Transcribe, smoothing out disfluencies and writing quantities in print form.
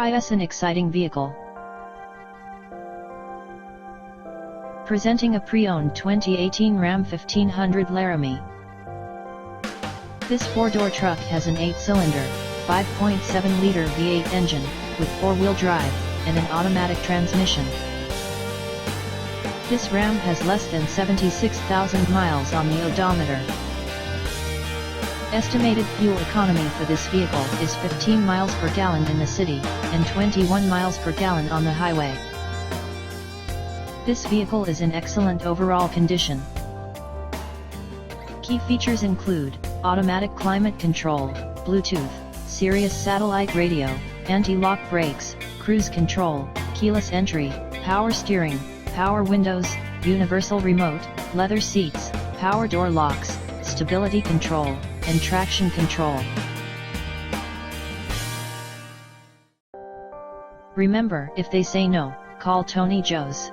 is an exciting vehicle. Presenting a pre-owned 2018 Ram 1500 Laramie. This four-door truck has an 8-cylinder, 5.7-liter V8 engine, with four-wheel drive, and an automatic transmission. This Ram has less than 76,000 miles on the odometer. Estimated fuel economy for this vehicle is 15 miles per gallon in the city, and 21 miles per gallon on the highway. This vehicle is in excellent overall condition. Key features include automatic climate control, Bluetooth, Sirius satellite radio, anti-lock brakes, cruise control, keyless entry, power steering, power windows, universal remote, leather seats, power door locks, stability control, and traction control. Remember, if they say no, call Tony Joe's.